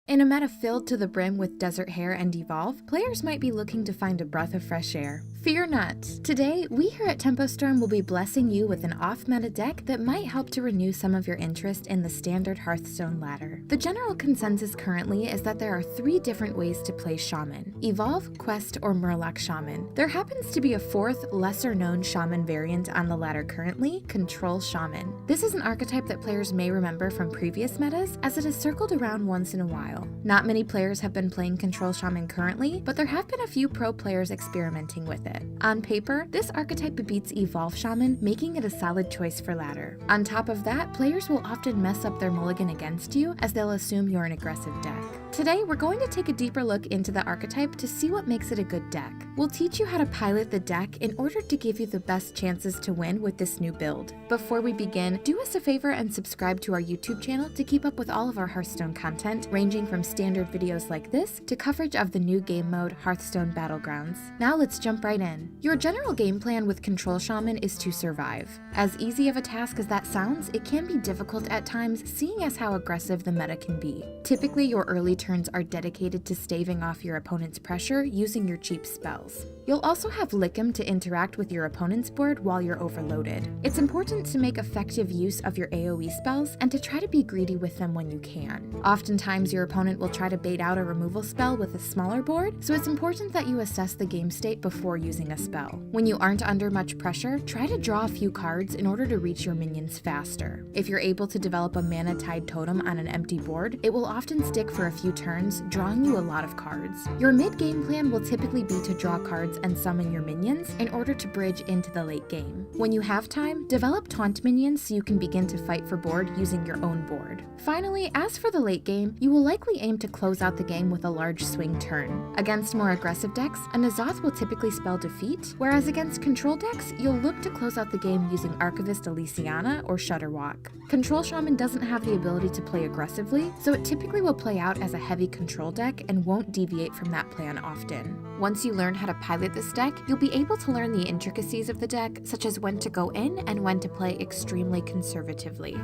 In a meta filled to the brim with Desert Hair and Evolve, players might be looking to find a breath of fresh air. Fear not! Today, we here at TempoStorm will be blessing you with an off-meta deck that might help to renew some of your interest in the standard Hearthstone ladder. The general consensus currently is that there are 3 different ways to play Shaman: Evolve, Quest, or Murloc Shaman. There happens to be a 4th, lesser-known Shaman variant on the ladder currently, Control Shaman. This is an archetype that players may remember from previous metas, as it has circled around once in a while. Not many players have been playing Control Shaman currently, but there have been a few pro players experimenting with it. On paper, this archetype beats Evolve Shaman, making it a solid choice for ladder. On top of that, players will often mess up their mulligan against you, as they'll assume you're an aggressive deck. Today, we're going to take a deeper look into the archetype to see what makes it a good deck. We'll teach you how to pilot the deck in order to give you the best chances to win with this new build. Before we begin, do us a favor and subscribe to our YouTube channel to keep up with all of our Hearthstone content, ranging from standard videos like this to coverage of the new game mode, Hearthstone Battlegrounds. Now let's jump right in. Your general game plan with Control Shaman is to survive. As easy of a task as that sounds, it can be difficult at times, seeing as how aggressive the meta can be. Typically, your early turns are dedicated to staving off your opponent's pressure using your cheap spells. You'll also have Lickum to interact with your opponent's board while you're overloaded. It's important to make effective use of your AoE spells and to try to be greedy with them when you can. Oftentimes, your opponent will try to bait out a removal spell with a smaller board, so it's important that you assess the game state before using a spell. When you aren't under much pressure, try to draw a few cards in order to reach your minions faster. If you're able to develop a mana-tied totem on an empty board, it will often stick for a few turns, drawing you a lot of cards. Your mid-game plan will typically be to draw cards and summon your minions in order to bridge into the late game. When you have time, develop taunt minions so you can begin to fight for board using your own board. Finally, as for the late game, you will likely aim to close out the game with a large swing turn. Against more aggressive decks, a N'Zoth will typically spell defeat, whereas against control decks, you'll look to close out the game using Archivist Elysiana or Shutterwalk. Control Shaman doesn't have the ability to play aggressively, so it typically will play out as a heavy control deck and won't deviate from that plan often. Once you learn how to pilot this deck, you'll be able to learn the intricacies of the deck, such as when to go in and when to play extremely conservatively.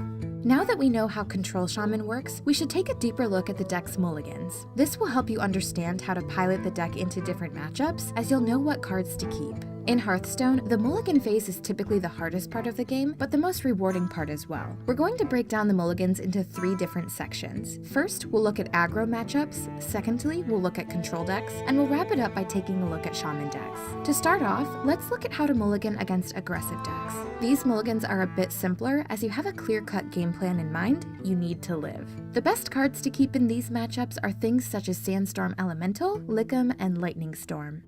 Now that we know how Control Shaman works, we should take a deeper look at the deck's mulligans. This will help you understand how to pilot the deck into different matchups, as you'll know what cards to keep. In Hearthstone, the mulligan phase is typically the hardest part of the game, but the most rewarding part as well. We're going to break down the mulligans into 3 different sections. First, we'll look at aggro matchups, secondly, we'll look at control decks, and we'll wrap it up by taking a look at shaman decks. To start off, let's look at how to mulligan against aggressive decks. These mulligans are a bit simpler, as you have a clear-cut game plan in mind: you need to live. The best cards to keep in these matchups are things such as Sandstorm Elemental, Lickum, and Lightning Storm.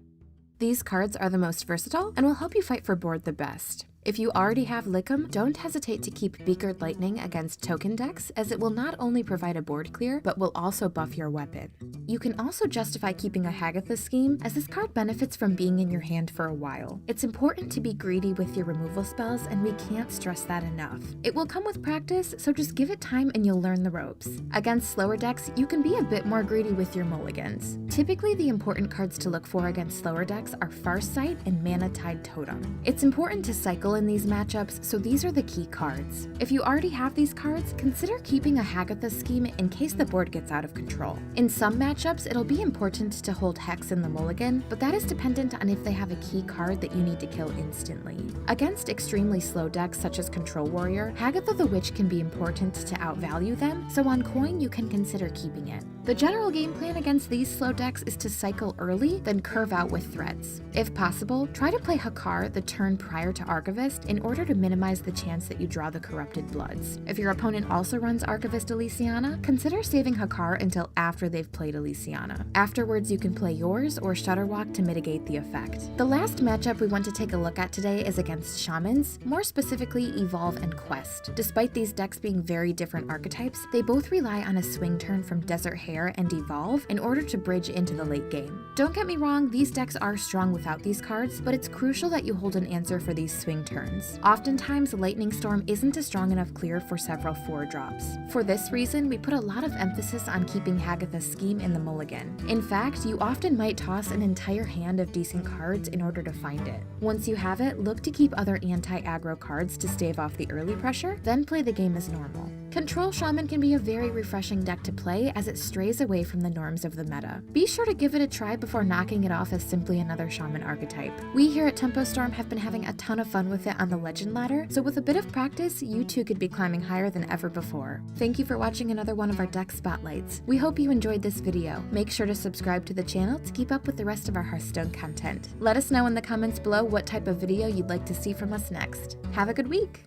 These cards are the most versatile and will help you fight for board the best. If you already have Lickum, don't hesitate to keep Beakered Lightning against token decks, as it will not only provide a board clear, but will also buff your weapon. You can also justify keeping a Hagatha scheme, as this card benefits from being in your hand for a while. It's important to be greedy with your removal spells, and we can't stress that enough. It will come with practice, so just give it time and you'll learn the ropes. Against slower decks, you can be a bit more greedy with your mulligans. Typically, the important cards to look for against slower decks are Farsight and Mana-Tied Totem. It's important to cycle in these matchups, so these are the key cards. If you already have these cards, consider keeping a Hagatha scheme in case the board gets out of control. In some matchups, it'll be important to hold Hex in the mulligan, but that is dependent on if they have a key card that you need to kill instantly. Against extremely slow decks such as Control Warrior, Hagatha the Witch can be important to outvalue them, so on coin you can consider keeping it. The general game plan against these slow decks is to cycle early, then curve out with threats. If possible, try to play Hakar the turn prior to Archivist in order to minimize the chance that you draw the Corrupted Bloods. If your opponent also runs Archivist Elysiana, consider saving Hakar until after they've played Elysiana. Afterwards, you can play yours or Shutterwalk to mitigate the effect. The last matchup we want to take a look at today is against Shamans, more specifically Evolve and Quest. Despite these decks being very different archetypes, they both rely on a swing turn from Desert Hair and Evolve in order to bridge into the late game. Don't get me wrong, these decks are strong without these cards, but it's crucial that you hold an answer for these swing turns. Oftentimes, Lightning Storm isn't a strong enough clear for several 4-drops. For this reason, we put a lot of emphasis on keeping Hagatha's scheme in the mulligan. In fact, you often might toss an entire hand of decent cards in order to find it. Once you have it, look to keep other anti-aggro cards to stave off the early pressure, then play the game as normal. Control Shaman can be a very refreshing deck to play as it strays away from the norms of the meta. Be sure to give it a try before knocking it off as simply another Shaman archetype. We here at Tempo Storm have been having a ton of fun with it on the Legend ladder, so with a bit of practice, you too could be climbing higher than ever before. Thank you for watching another one of our deck spotlights. We hope you enjoyed this video. Make sure to subscribe to the channel to keep up with the rest of our Hearthstone content. Let us know in the comments below what type of video you'd like to see from us next. Have a good week!